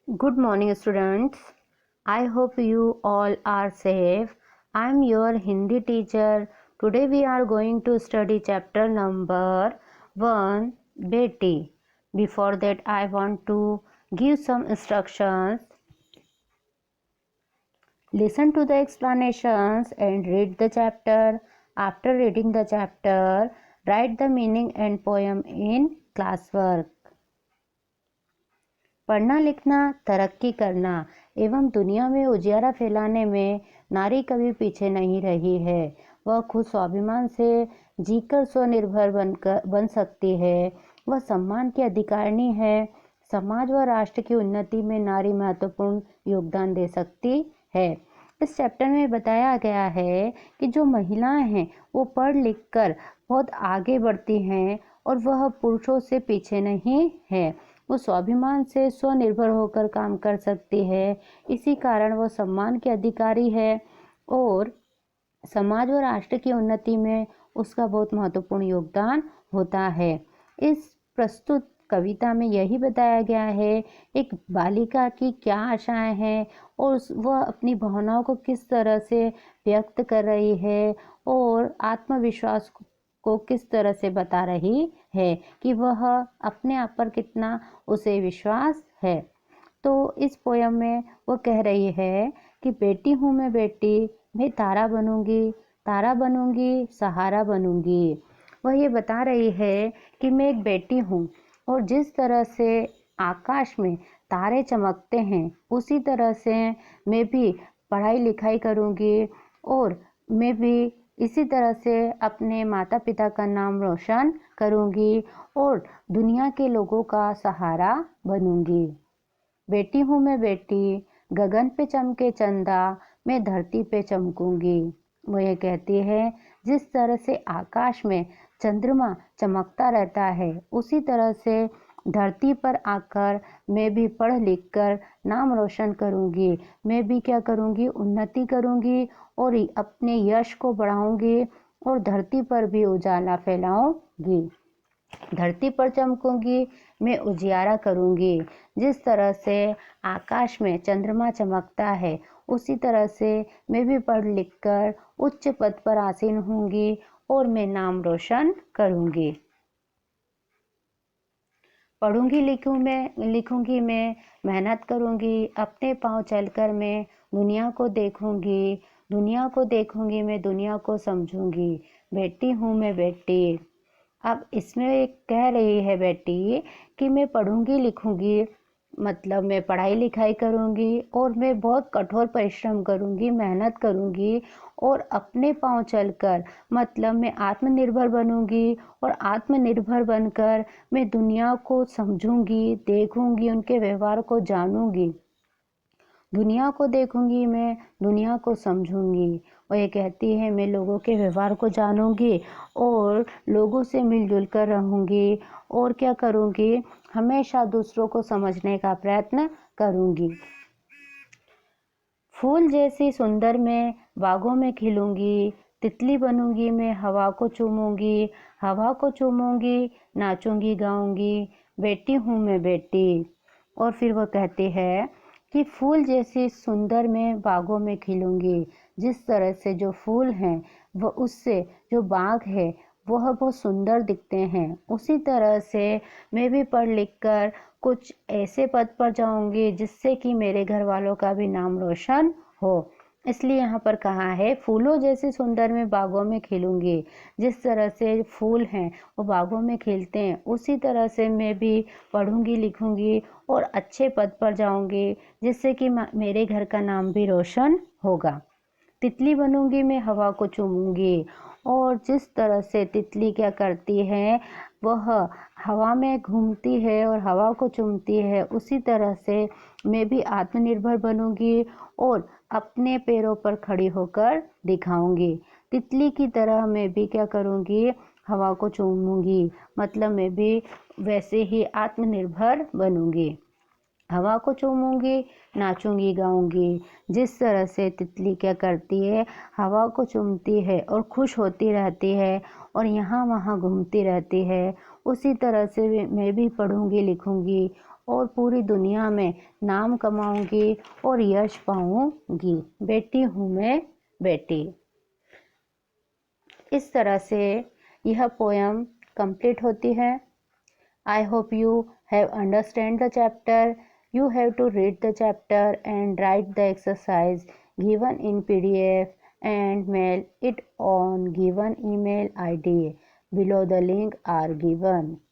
Good morning, students. I hope you all are safe. I am your Hindi teacher. Today we are going to study chapter number 1, Beti. Before that, I want to give some instructions. Listen to the explanations and read the chapter. After reading the chapter, write the meaning and poem in classwork. पढ़ना लिखना तरक्की करना एवं दुनिया में उजियारा फैलाने में नारी कभी पीछे नहीं रही है। वह खुद स्वाभिमान से जीकर स्वनिर्भर बन सकती है। वह सम्मान की अधिकारिणी है। समाज व राष्ट्र की उन्नति में नारी महत्वपूर्ण योगदान दे सकती है। इस चैप्टर में बताया गया है कि जो महिलाएं हैं वो पढ़ लिख कर बहुत आगे बढ़ती हैं और वह पुरुषों से पीछे नहीं है। वो स्वाभिमान से स्वनिर्भर होकर काम कर सकती है। इसी कारण वह सम्मान की अधिकारी है और समाज और राष्ट्र की उन्नति में उसका बहुत महत्वपूर्ण योगदान होता है। इस प्रस्तुत कविता में यही बताया गया है एक बालिका की क्या आशाएं हैं और वह अपनी भावनाओं को किस तरह से व्यक्त कर रही है और आत्मविश्वास को किस तरह से बता रही है कि वह अपने आप पर कितना उसे विश्वास है। तो इस पोयम में वो कह रही है कि बेटी हूँ मैं बेटी, मैं तारा बनूंगी, सहारा बनूंगी। वह ये बता रही है कि मैं एक बेटी हूँ और जिस तरह से आकाश में तारे चमकते हैं उसी तरह से मैं भी पढ़ाई लिखाई करूँगी और मैं भी इसी तरह से अपने माता पिता का नाम रोशन करूँगी और दुनिया के लोगों का सहारा बनूँगी। बेटी हूँ मैं बेटी, गगन पे चमके चंदा, मैं धरती पे चमकूंगी। वो ये कहती है जिस तरह से आकाश में चंद्रमा चमकता रहता है उसी तरह से धरती पर आकर मैं भी पढ़ लिख कर नाम रोशन करूंगी। मैं भी क्या करूंगी, उन्नति करूंगी और अपने यश को बढ़ाऊंगी और धरती पर भी उजाला फैलाऊंगी। धरती पर चमकूंगी, मैं उजियारा करूंगी। जिस तरह से आकाश में चंद्रमा चमकता है उसी तरह से मैं भी पढ़ लिख कर उच्च पद पर आसीन होंगी और मैं नाम रोशन करूंगी। पढ़ूंगी लिखूंगी मैं, मेहनत करूंगी, अपने पाँव चलकर मैं दुनिया को देखूंगी मैं दुनिया को समझूंगी। बेटी हूँ मैं बेटी। अब इसमें एक कह रही है बेटी कि मैं पढ़ूंगी लिखूंगी मतलब मैं पढ़ाई लिखाई करूंगी और मैं बहुत कठोर परिश्रम करूंगी, मेहनत करूंगी और अपने पाँव चलकर मतलब मैं आत्मनिर्भर बनूंगी और आत्मनिर्भर बनकर मैं दुनिया को समझूंगी, देखूंगी, उनके व्यवहार को जानूंगी। दुनिया को देखूंगी मैं, दुनिया को समझूंगी। और ये कहती है मैं लोगों के व्यवहार को जानूंगी और लोगों से मिलजुल कर रहूंगी और क्या करूंगी, हमेशा दूसरों को समझने का प्रयत्न करूंगी। फूल जैसी सुंदर मैं बागों में खिलूंगी, तितली बनूंगी मैं हवा को चूमूंगी, नाचूंगी गाऊंगी। बेटी हूँ मैं बेटी। और फिर वह कहती है कि फूल जैसी सुंदर मैं बागों में खिलूंगी। जिस तरह से जो फूल हैं वह उससे जो बाग है वह बहुत सुंदर दिखते हैं उसी तरह से मैं भी पढ़ लिख कर कुछ ऐसे पद पर जाऊंगी जिससे कि मेरे घर वालों का भी नाम रोशन हो। इसलिए यहाँ पर कहा है फूलों जैसे सुंदर मैं बागों में खिलूंगी। जिस तरह से फूल हैं वो बागों में खिलते हैं उसी तरह से मैं भी पढ़ूंगी लिखूंगी और अच्छे पद पर जाऊंगी जिससे कि मेरे घर का नाम भी रोशन होगा। तितली बनूंगी मैं हवा को चूमूंगी। और जिस तरह से तितली क्या करती है वह हवा में घूमती है और हवा को चूमती है उसी तरह से मैं भी आत्मनिर्भर बनूंगी और अपने पैरों पर खड़ी होकर दिखाऊंगी। तितली की तरह मैं भी क्या करूंगी, हवा को चूमूंगी मतलब मैं भी वैसे ही आत्मनिर्भर बनूंगी। हवा को चूमूंगी, नाचूंगी गाऊंगी। जिस तरह से तितली क्या करती है, हवा को चूमती है और खुश होती रहती है और यहाँ वहाँ घूमती रहती है उसी तरह से मैं भी पढ़ूंगी लिखूंगी और पूरी दुनिया में नाम कमाऊंगी और यश पाऊंगी। बेटी हूँ मैं बेटी। इस तरह से यह पोयम कंप्लीट होती है। I hope you have understand the chapter. You have to read the chapter and write the exercise given in PDF and mail it on given email ID. Below the link are given.